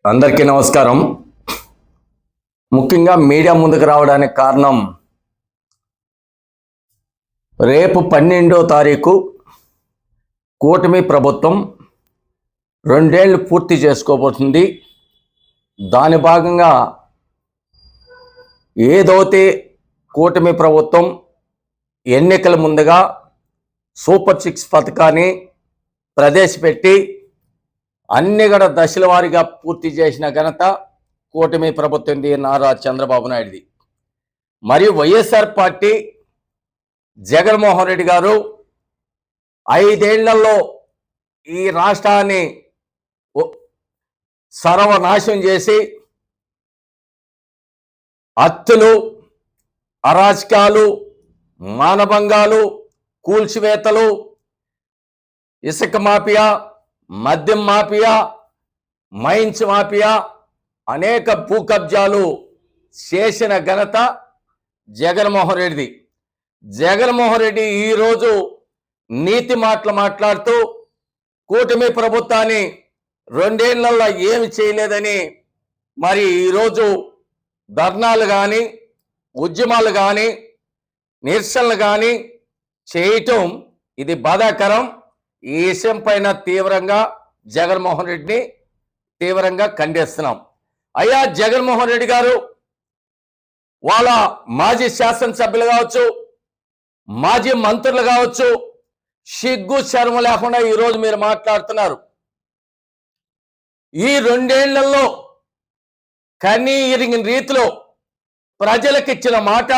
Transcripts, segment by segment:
అందరికీ నమస్కారం. ముఖ్యంగా మీడియా ముందుకు రావడానికి కారణం, రేపు 12వ తారీఖు కూటమి ప్రభుత్వం 2 ఏళ్ళు పూర్తి చేసుకోబోతుంది. దాని భాగంగా ఏదైతే కూటమి ప్రభుత్వం ఎన్నికల ముందుగా సూపర్ 6 పథకాన్ని ప్రవేశపెట్టి అన్ని కూడా దశల వారీగా పూర్తి చేసిన ఘనత కూటమి ప్రభుత్వం నారా చంద్రబాబు నాయుడుది. మరియు వైఎస్ఆర్ పార్టీ జగన్మోహన్ రెడ్డి గారు 5 ఏళ్లలో ఈ రాష్ట్రాన్ని సర్వనాశనం చేసి హత్యలు, అరాచకాలు, మానభంగాలు, కూల్చివేతలు, ఇసుక మాఫియా, మద్యం మాఫియా, మైన్స్ మాఫియా, అనేక భూ కబ్జాలు చేసిన ఘనత జగన్మోహన్ రెడ్డిది. జగన్మోహన్ రెడ్డి ఈరోజు నీతి మాటలు మాట్లాడుతూ కూటమి ప్రభుత్వాన్ని 2 ఏళ్లలో ఏమి చేయలేదని మరి ఈరోజు ధర్నాలు కానీ, ఉద్యమాలు కానీ, నిరసనలు కానీ చేయటం ఇది బాధాకరం. ఈ విషయం పైన తీవ్రంగా జగన్మోహన్ రెడ్డిని తీవ్రంగా ఖండిస్తున్నాం. అయ్యా జగన్మోహన్ రెడ్డి గారు, వాళ్ళ మాజీ శాసనసభ్యులు కావచ్చు, మాజీ మంత్రులు కావచ్చు, సిగ్గు శర్మ లేకుండా ఈరోజు మీరు మాట్లాడుతున్నారు. ఈ 2 ఏళ్లలో కన్నీ ఇరిగిన రీతిలో ప్రజలకు ఇచ్చిన మాట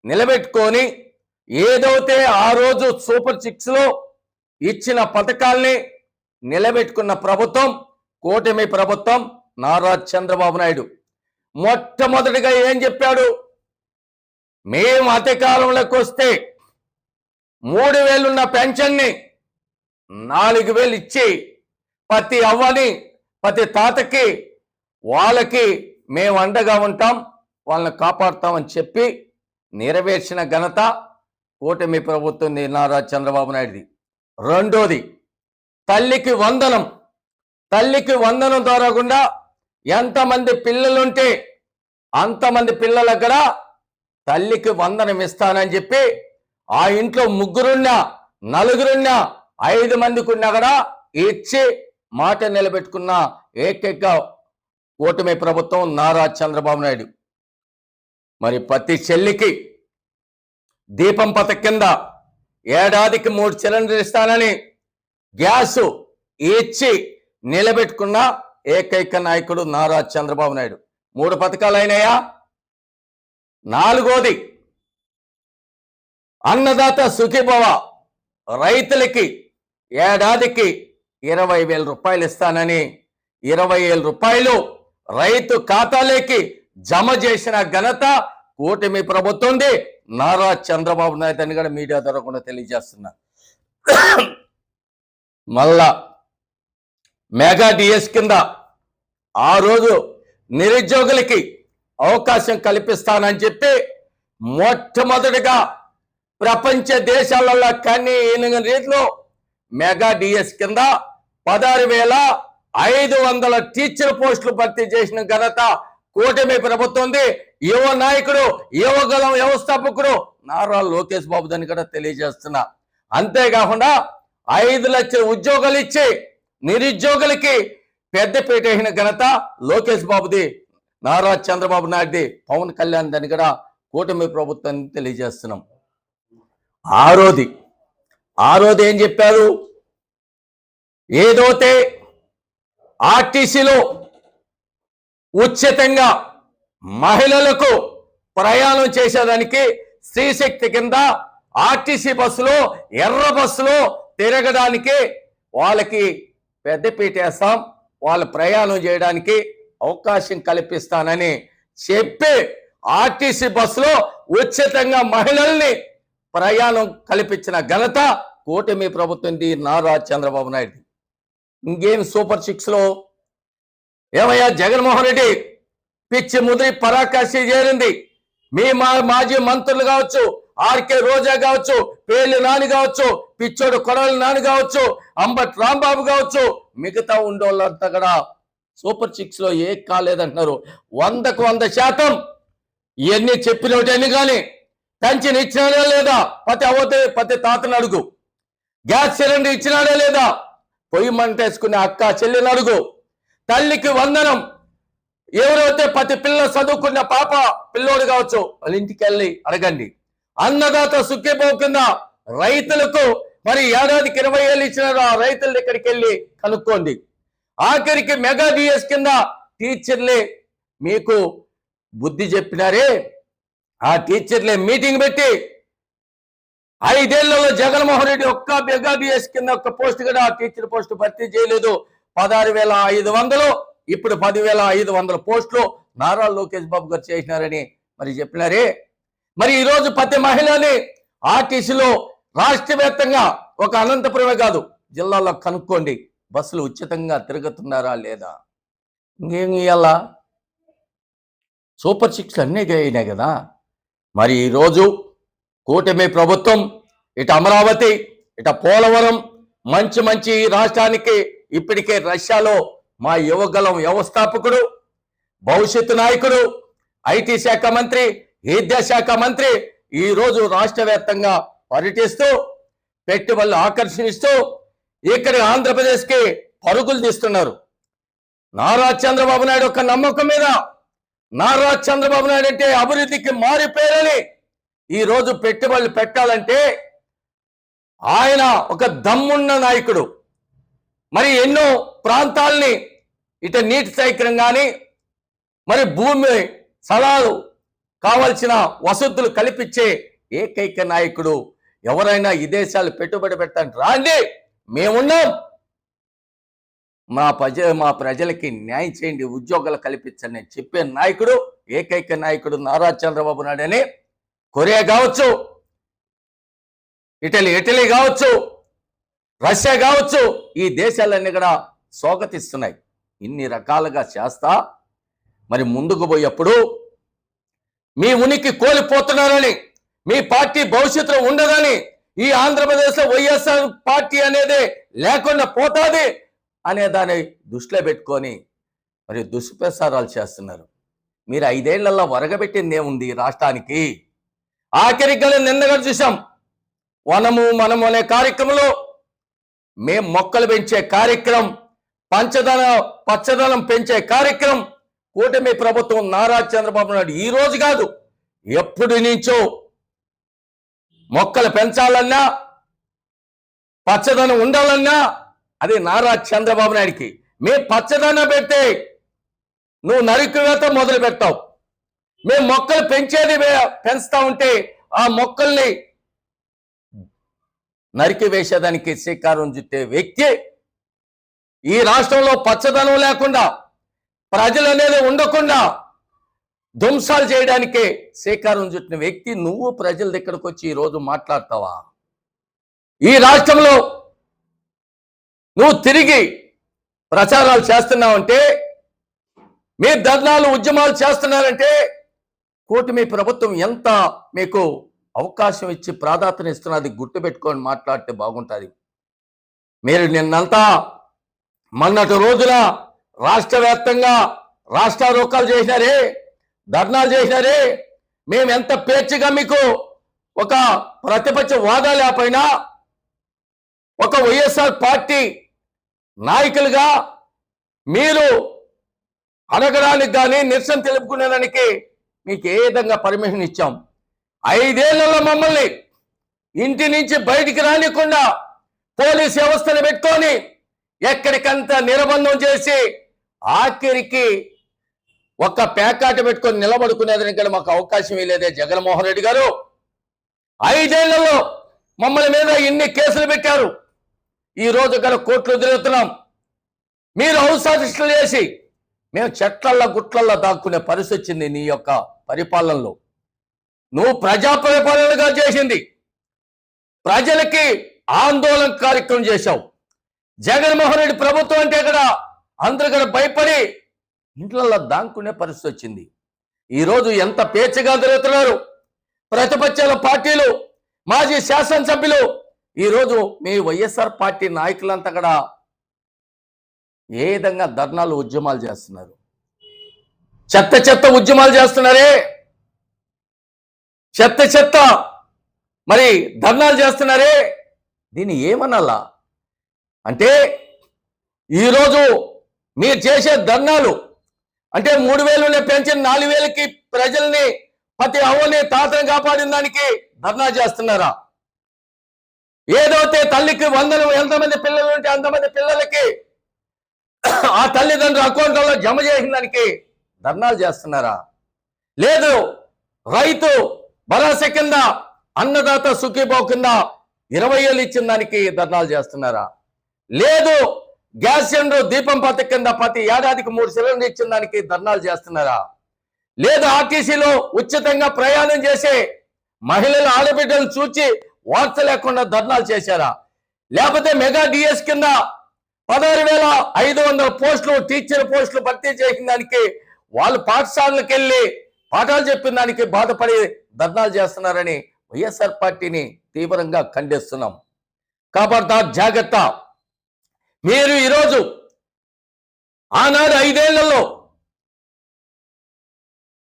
నిలబెట్టుకొని ఏదైతే ఆ రోజు సూపర్ 6లో ఇచ్చిన పథకాల్ని నిలబెట్టుకున్న ప్రభుత్వం కూటమి ప్రభుత్వం నారా చంద్రబాబు నాయుడు. మొట్టమొదటిగా ఏం చెప్పాడు? మేము అధికారంలోకి వస్తే 3,000 ఉన్న పెన్షన్ని 4,000 ఇచ్చి ప్రతి అవ్వని, ప్రతి తాతకి, వాళ్ళకి మేము అండగా ఉంటాం, వాళ్ళని కాపాడుతామని చెప్పి నెరవేర్చిన ఘనత కూటమి ప్రభుత్వం నారా చంద్రబాబు నాయుడుది. రెండోది, తల్లికి వందనం. తల్లికి వందనం ద్వారా కూడా ఎంతమంది పిల్లలుంటే అంతమంది పిల్లలకు కూడా తల్లికి వందనం ఇస్తానని చెప్పి ఆ ఇంట్లో 3 4 5 మందికి ఉన్నా కూడా ఇచ్చి మాట నిలబెట్టుకున్న ఏకైక కూటమి ప్రభుత్వం నారా చంద్రబాబు నాయుడు. మరి ప్రతి చెల్లికి దీపం పథకం కింద ఏడాదికి 3 సిలిండర్లు ఇస్తానని గ్యాస్ ఇచ్చి నిలబెట్టుకున్న ఏకైక నాయకుడు నారా చంద్రబాబు నాయుడు. 3 పథకాలు అయినాయా? 4వది అన్నదాత సుఖీభవ, రైతులకి ఏడాదికి 20,000 రూపాయలు ఇస్తానని 20,000 రూపాయలు రైతు ఖాతాలోకి జమ చేసిన ఘనత కూటమి ప్రభుత్వంది నారా చంద్రబాబు నాయుడు అని కూడా మీడియా ద్వారా కూడా తెలియజేస్తున్నా. మళ్ళా మెగా డిఎస్ కింద ఆ రోజు నిరుద్యోగులకి అవకాశం కల్పిస్తానని చెప్పి మొట్టమొదటిగా ప్రపంచ దేశాలలో కన్నీ ఈనగని రీతిలో మెగా డిఎస్ కింద 16,500 టీచర్ పోస్టులు భర్తీ చేసిన ఘనత కూటమి ప్రభుత్వంది. యువ నాయకుడు, యువగలం వ్యవస్థాపకుడు నారా లోకేష్ బాబు దాన్ని కూడా తెలియజేస్తున్నా. అంతేకాకుండా 5 లక్షల ఉద్యోగాలు ఇచ్చి నిరుద్యోగులకి పెద్దపీట అయిన ఘనత లోకేష్ బాబుది, నారా చంద్రబాబు నాయుడుది, పవన్ కళ్యాణ్ దాన్ని కూడా కూటమి ప్రభుత్వాన్ని తెలియజేస్తున్నాం. ఆరోది ఏం చెప్పారు? ఏదైతే ఆర్టీసీలో ఉచితంగా మహిళలకు ప్రయాణం చేసేదానికి స్త్రీశక్తి కింద ఆర్టీసీ బస్సులో, ఎర్ర బస్సులో తిరగడానికి వాళ్ళకి పెద్దపీట వేస్తాం, వాళ్ళు ప్రయాణం చేయడానికి అవకాశం కల్పిస్తానని చెప్పి ఆర్టీసీ బస్సులో ఉచితంగా మహిళల్ని ప్రయాణం కల్పించిన ఘనత కూటమి ప్రభుత్వం నారా చంద్రబాబు నాయుడు. ఇంకేం సూపర్ 6లో ఏమయ్యా జగన్మోహన్ రెడ్డి పిచ్చి ముదిరి పరాకాష్ఠ చేరింది. మీ మాజీ మంత్రులు కావచ్చు, ఆర్కే రోజా కావచ్చు, పేర్లి నాని కావచ్చు, పిచ్చోడు కొడాలి నాని కావచ్చు, అంబటి రాంబాబు కావచ్చు, మిగతా ఉండోళ్ళంతా కూడా సూపర్ 6లో ఏ కాలేదంటున్నారు. 100% ఇవన్నీ చెప్పినవన్నీ కానీ పెన్షన్ ఇచ్చినాడా లేదా, ప్రతి తాతను అడుగు. గ్యాస్ సిలిండర్ ఇచ్చినాడా లేదా, పొయ్యి మంటేసుకునే అక్క చెల్లిని అడుగు. తల్లికి వందనం ఎవరైతే ప్రతి పిల్ల చదువుకున్న పాప పిల్లోడు కావచ్చు వాళ్ళ ఇంటికి వెళ్ళి అడగండి. అన్నదాత సుఖీభావ కింద రైతులకు మరి ఏడాదికి 20,000 ఇచ్చినారు. ఆ రైతుల దగ్గరికి వెళ్ళి కనుక్కోండి. ఆఖరికి మెగా డిఎస్ కింద టీచర్లే మీకు బుద్ధి చెప్పినారే, ఆ టీచర్లే మీటింగ్ పెట్టి 5 ఏళ్లలో జగన్మోహన్ రెడ్డి ఒక్క మెగా డిఎస్ కింద ఒక్క పోస్ట్ కూడా ఆ టీచర్ పోస్ట్ భర్తీ చేయలేదు. 16,500 ఇప్పుడు 10,500 పోస్టులు నారా లోకేష్ బాబు గారు చేసినారని మరి చెప్పినారే. మరి ఈరోజు ప్రతి మహిళని ఆర్టీసీలో రాష్ట్ర వ్యాప్తంగా ఒక అనంతపురమే కాదు జిల్లాలో కనుక్కోండి, బస్సులు ఉచితంగా తిరుగుతున్నారా లేదా. ఇంకేం ఇవ్వాలా, సూపర్ 6 అన్నీ అయినాయి కదా. మరి ఈరోజు కూటమి ప్రభుత్వం ఇటు అమరావతి ఇటు పోలవరం మంచి రాష్ట్రానికి ఇప్పటికే రష్యాలో మా యువగలం వ్యవస్థాపకుడు, భవిష్యత్తు నాయకుడు, ఐటీ శాఖ మంత్రి, విద్యాశాఖ మంత్రి ఈరోజు రాష్ట్ర వ్యాప్తంగా పర్యటిస్తూ పెట్టుబడులు ఆకర్షిస్తూ ఇక్కడి ఆంధ్రప్రదేశ్కి పరుగులు తీస్తున్నారు. నారా చంద్రబాబు నాయుడు ఒక నమ్మకం మీద, నారా చంద్రబాబు నాయుడు అంటే అభివృద్ధికి మారిపోయారని ఈరోజు పెట్టుబడులు పెట్టాలంటే ఆయన ఒక దమ్మున్న నాయకుడు. మరి ఎన్నో ప్రాంతాలని ఇటు నీటి సేకరణ కానీ మరి భూమి స్థలాలు కావలసిన వసతులు కల్పించే ఏకైక నాయకుడు. ఎవరైనా ఈ దేశాలు పెట్టుబడి పెట్టండి రాండి, మేమున్నాం, మా ప్రజలకి న్యాయం చేయండి, ఉద్యోగాలు కల్పించండి అని చెప్పే నాయకుడు, ఏకైక నాయకుడు నారా చంద్రబాబు నాయుడు అని. కొరియా కావచ్చు, ఇటలీ కావచ్చు, రష్యా కావచ్చు, ఈ దేశాలన్నీ కూడా స్వాగతిస్తున్నాయి. ఇన్ని రకాలుగా చేస్తా మరి ముందుకు పోయేప్పుడు మీ ఉనికి కోల్పోతున్నారని, మీ పార్టీ భవిష్యత్తులో ఉండదని, ఈ ఆంధ్రప్రదేశ్లో వైఎస్ఆర్ పార్టీ అనేది లేకుండా పోతాది అనే దాన్ని దృష్టిలో పెట్టుకొని మరి దుష్ప్రచారాలు చేస్తున్నారు. మీరు 5 ఏళ్లలో వరగబెట్టింది ఏముంది రాష్ట్రానికి? ఆఖరిగా నిన్నగా చూసాం, మనము అనే కార్యక్రమంలో మేం మొక్కలు పెంచే కార్యక్రమం, పచ్చదనం పెంచే కార్యక్రమం కూటమి ప్రభుత్వం నారా చంద్రబాబు నాయుడు ఈ రోజు కాదు ఎప్పటి నుంచో మొక్కలు పెంచాలన్నా పచ్చదనం ఉండాలన్నా అది నారా చంద్రబాబు నాయుడికి. మేము పచ్చదనం పెడితే నువ్వు నరికివేత మొదలు పెట్టావు, మేము మొక్కలు పెంచుతా ఉంటే ఆ మొక్కల్ని నరికి వేసేదానికి శ్రీకారం చుట్టే వ్యక్తి. ఈ రాష్ట్రంలో పచ్చదనం లేకుండా ప్రజలు అనేది ఉండకుండా ధ్వంసాలు చేయడానికే శ్రీకారం చుట్టిన వ్యక్తి నువ్వు. ప్రజల దగ్గరకు వచ్చి ఈరోజు మాట్లాడతావా? ఈ రాష్ట్రంలో నువ్వు తిరిగి ప్రచారాలు చేస్తున్నావంటే, మీ ధర్నాలు ఉద్యమాలు చేస్తున్నారంటే కూటమి ప్రభుత్వం ఎంత మీకు అవకాశం ఇచ్చి ప్రాధాన్యత ఇస్తున్నది గుర్తుపెట్టుకొని మాట్లాడితే బాగుంటుంది. మీరు నిన్నంతా మొన్నటి రోజున రాష్ట్ర వ్యాప్తంగా రాష్ట్రారోకాలు చేసినారే, ధర్నాలు చేసినారే, మేము ఎంత పేర్చిగా మీకు ఒక ప్రతిపక్ష వాదా లేకపోయినా ఒక వైఎస్ఆర్ పార్టీ నాయకులుగా మీరు అడగడానికి కానీ నిరసన తెలుపుకునేదానికి మీకు ఏ విధంగా పర్మిషన్ ఇచ్చాం? 5 ఏళ్లలో మమ్మల్ని ఇంటి నుంచి బయటికి రానికుండా పోలీస్ వ్యవస్థను పెట్టుకొని ఎక్కడికంతా నిర్బంధం చేసి ఆఖరికి ఒక ప్యాకాట పెట్టుకొని నిలబడుకునేదానికి మాకు అవకాశం ఇవ్వలేదే జగన్మోహన్ రెడ్డి గారు. 5 ఏళ్లలో మమ్మల్ని మీద ఇన్ని కేసులు పెట్టారు. ఈ రోజు గల కోర్టులు తిరుగుతున్నాం. మీరు హౌస్ అరెస్టులు చేసి మేము చెట్లల్లో గుట్లల్లో దాక్కునే పరిస్థితి వచ్చింది నీ యొక్క పరిపాలనలో. నువ్వు ప్రజా పరిపాలనగా చేసింది, ప్రజలకి ఆందోళన కార్యక్రమం చేశావు. జగన్మోహన్ రెడ్డి ప్రభుత్వం అంటే ఇక్కడ అందరూ కూడా భయపడి ఇంట్లల్లో దాక్కునే పరిస్థితి వచ్చింది. ఈరోజు ఎంత పేచగా తిరుగుతున్నారు ప్రతిపక్షాల పార్టీలు, మాజీ శాసనసభ్యులు. ఈరోజు మీ వైఎస్ఆర్ పార్టీ నాయకులంతా కూడా ఏ విధంగా ధర్నాలు ఉద్యమాలు చేస్తున్నారు, చెత్త చెత్త ఉద్యమాలు చేస్తున్నారే, చెత్త చెత్త మరి ధర్నాలు చేస్తున్నారే, దీన్ని ఏమనాలా? అంటే ఈరోజు మీరు చేసే ధర్నాలు అంటే 3,000 పెంచిన 4,000కి ప్రజల్ని ప్రతి అవ్వని తాతని కాపాడిన దానికి ధర్నా చేస్తున్నారా? ఏదైతే తల్లికి వందనం ఎంతమంది పిల్లలు ఉంటే అంతమంది పిల్లలకి ఆ తల్లిదండ్రుల అకౌంట్లలో జమ చేసిన దానికి ధర్నాలు చేస్తున్నారా? లేదు రైతు భరోసా కింద అన్నదాత సుఖీభావ కింద 20,000 ఇచ్చిన దానికి ధర్నాలు చేస్తున్నారా? లేదు గ్యాస్ సిలిండర్ దీపం పథకం కింద ప్రతి ఏడాదికి 3 సిలిండర్ ఇచ్చిన దానికి ధర్నాలు చేస్తున్నారా? లేదు ఆర్టీసీలో ఉచితంగా ప్రయాణం చేసే మహిళల ఆడబిడ్డలను చూచి వార్త లేకుండా ధర్నాలు చేశారా? లేకపోతే మెగా డిఎస్ కింద 16,500 పోస్టులు టీచర్ పోస్టులు భర్తీ చేసిన దానికి వాళ్ళు పాఠశాలలకు వెళ్ళి పాఠాలు చెప్పిన దానికి బాధపడి ధర్నాలు చేస్తున్నారని వైఎస్ఆర్ పార్టీని తీవ్రంగా ఖండిస్తున్నాం. కాబట్టి జాగ్రత్త. మీరు ఈరోజు ఆనాడు 5 ఏళ్లలో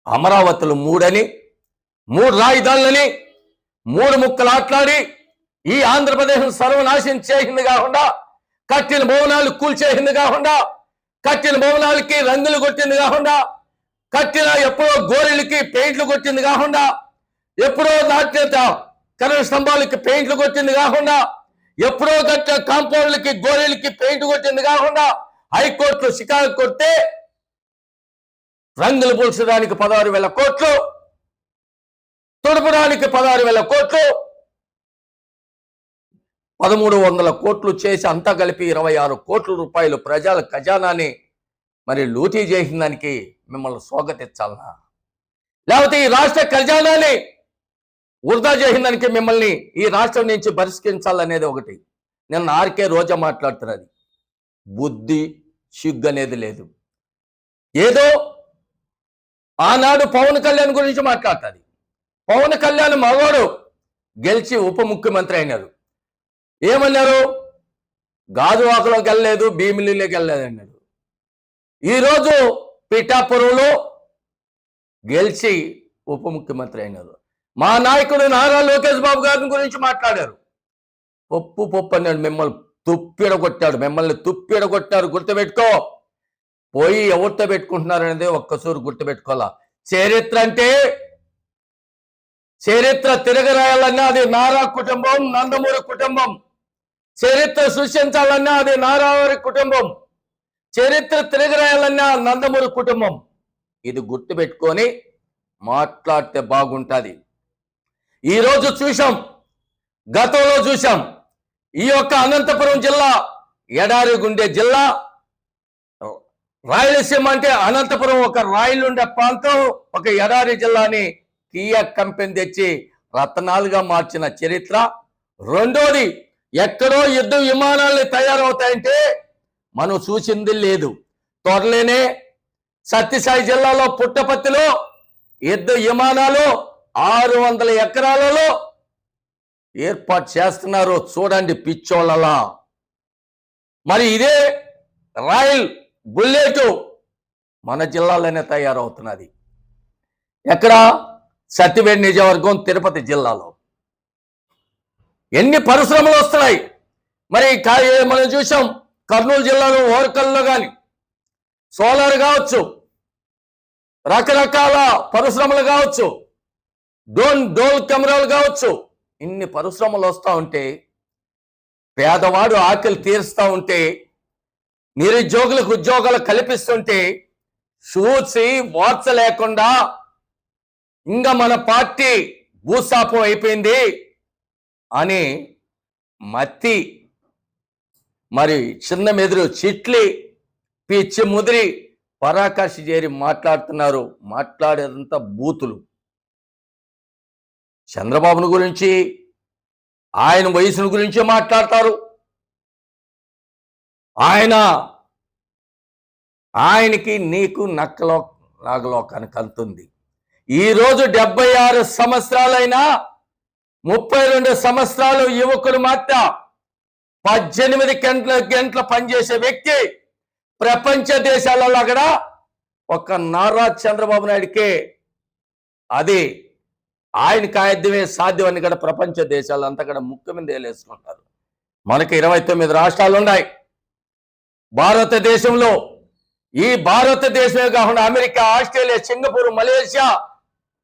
అమరావతులు 3 అని 3 రాజధానులని 3 ముక్కలు ఆట్లాడి ఈ ఆంధ్రప్రదేశ్ సర్వనాశనం చేసింది కాకుండా, కట్టిన భవనాలు కూల్చేసింది కాకుండా, కట్టిన భవనాలకి రంగులు కొట్టింది కాకుండా, కట్టిన ఎప్పుడో గోరెలకి పెయింట్లు కొట్టింది కాకుండా, ఎప్పుడో నాట్యత కరెంట్ స్తంభాలకి పెయింట్లు కొట్టింది కాకుండా, ఎప్పుడో కట్టిన కాంపౌండ్లకి గోరెలకి పెయింట్ కొట్టింది కాకుండా, హైకోర్టులో షికారు కొడితే రంగులు పూల్చడానికి 16,000 కోట్లు, తుడపడానికి 16,000 కోట్లు, 1,300 కోట్లు చేసి అంతా కలిపి 26 కోట్ల రూపాయలు ప్రజల ఖజానాని మరి లూటీ చేసిన దానికి మిమ్మల్ని స్వాగతించాలనా? లేకపోతే ఈ రాష్ట్ర ఖజానాని వృధా చేసిన దానికి మిమ్మల్ని ఈ రాష్ట్రం నుంచి బహిష్కరించాలనేది ఒకటి. నిన్న ఆర్కే రోజా మాట్లాడుతున్నది. బుద్ధి సిగ్గు అనేది లేదు. ఏదో ఆనాడు పవన్ కళ్యాణ్ గురించి మాట్లాడుతుంది. పవన్ కళ్యాణ్ మగవాడు గెలిచి ఉప ముఖ్యమంత్రి అయినారు. ఏమన్నారు? గాజువాకలోకి వెళ్ళలేదు, భీమిలిలోకి వెళ్ళలేదు అన్నారు. ఈరోజు పిఠాపురంలో గెలిచి ఉప ముఖ్యమంత్రి అయినారు. మా నాయకుడు నారా లోకేష్ బాబు గారి గురించి మాట్లాడారు. పప్పు అన్నాడు. మిమ్మల్ని తుప్పిడగొట్టారు. గుర్తుపెట్టుకో. పోయి ఎవరితో పెట్టుకుంటున్నారు అనేది ఒక్కసారి గుర్తుపెట్టుకోవాలా. చరిత్ర తిరగరాయాలన్నా అది నారా కుటుంబం, నందమూరి కుటుంబం. చరిత్ర సృష్టించాలన్నా అది నారావారి కుటుంబం. చరిత్ర తిరగరాయాలన్నా నందమూరి కుటుంబం. ఇది గుర్తుపెట్టుకొని మాట్లాడితే బాగుంటుంది. ఈరోజు చూసాం, గతంలో చూసాం, ఈ యొక్క అనంతపురం జిల్లా ఎడారి గుండె జిల్లా. రాయలసీమ అంటే అనంతపురం ఒక రాయిలు ఉండే ప్రాంతం, ఒక ఎడారి జిల్లాని కియా కంపెనీ తెచ్చి రత్నాలుగా మార్చిన చరిత్ర. రెండోది, ఎక్కడో యుద్ధ విమానాలు తయారవుతాయంటే మనం చూసింది లేదు. త్వరలోనే సత్యసాయి జిల్లాలో పుట్టపర్తిలో యుద్ధ విమానాలు 600 ఎకరాలలో ఏర్పాటు చేస్తున్నారు. చూడండి పిచ్చోళ్ళలా. మరి ఇదే రాయల్ బుల్లెట్ మన జిల్లాలోనే తయారవుతున్నది. ఎక్కడ? సత్యవేడి నియోజకవర్గం, తిరుపతి జిల్లాలో. ఎన్ని పరిశ్రమలు వస్తున్నాయి. మరి మనం చూసాం కర్నూలు జిల్లాలో ఓర్కల్లో కానీ సోలార్ కావచ్చు, రకరకాల పరిశ్రమలు కావచ్చు, డోల్ కెమెరాలు కావచ్చు, ఇన్ని పరిశ్రమలు వస్తూ ఉంటే, పేదవాడు ఆకలి తీరుస్తూ ఉంటే, నిరుద్యోగులకు ఉద్యోగాలు కల్పిస్తుంటే చూసి వార్త లేకుండా ఇంకా మన పార్టీ భూస్థాపం అయిపోయింది అని మత్తి మరి చిన్న మెదురు చిట్లి పిచ్చి ముదిరి పరాకాష్ఠ చేరి మాట్లాడుతున్నారు. మాట్లాడేదంతా బూతులు. చంద్రబాబును గురించి, ఆయన వయసును గురించి మాట్లాడతారు. ఆయనకి నీకు నక్కలో నాగలోకానికి అంతుంది. ఈరోజు 76 సంవత్సరాలైనా 32 సంవత్సరాలు యువకులు మాత్రం 18 గంటల పనిచేసే వ్యక్తి ప్రపంచ దేశాలలో కూడా ఒక్క నారా చంద్రబాబు నాయుడికే అది ఆయన కాయద్యమే సాధ్యం అని కూడా ప్రపంచ దేశాలంతా కూడా ముక్కు మీద వేలేసుకుంటారు. మనకి 29 రాష్ట్రాలు ఉన్నాయి భారతదేశంలో. ఈ భారతదేశమే కాకుండా అమెరికా, ఆస్ట్రేలియా, సింగపూర్, మలేషియా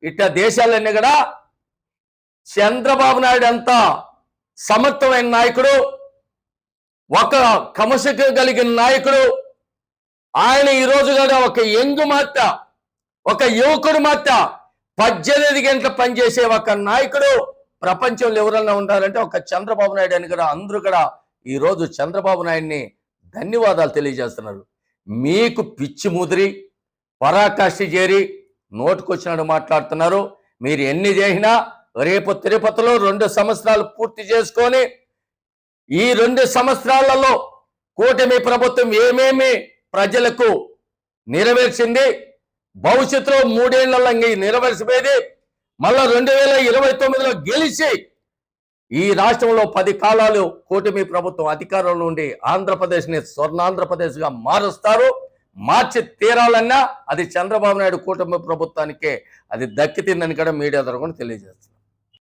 ఇట్లా దేశాలన్నీ కూడా చంద్రబాబు నాయుడు అంత సమర్థమైన నాయకుడు, ఒక క్రమశిక్షణ కలిగిన నాయకుడు. ఆయన ఈ రోజు కూడా ఒక యంగ్ మాత, ఒక యువకుడు మాత 18 గంటలు పనిచేసే ఒక నాయకుడు ప్రపంచంలో ఎవరన్నా ఉండాలంటే ఒక చంద్రబాబు నాయుడు అని కూడా అందరూ కూడా ఈ రోజు చంద్రబాబు నాయుడిని ధన్యవాదాలు తెలియజేస్తున్నారు. మీకు పిచ్చి ముదిరి పరాకాష్ఠ చేరి నోటుకొచ్చినట్టు మాట్లాడుతున్నారు. మీరు ఎన్ని చేసినా రేపు తిరుపతిలో 2 సంవత్సరాలు పూర్తి చేసుకొని ఈ 2 సంవత్సరాలలో కూటమి ప్రభుత్వం ఏమేమి ప్రజలకు నెరవేర్చింది, భవిష్యత్తులో 3 ఏళ్లలో నెరవేర్చిపోయేది, మళ్ళా 2029లో గెలిచి ఈ రాష్ట్రంలో 10 కాలాలు కూటమి ప్రభుత్వం అధికారంలో ఉండి ఆంధ్రప్రదేశ్ని స్వర్ణాంధ్రప్రదేశ్గా మారుస్తారు. మార్చి తీరాలన్నా అది చంద్రబాబు నాయుడు కూటమి ప్రభుత్వానికే అది దక్కితిందని కూడా మీడియా ద్వారా తెలియజేస్తారు.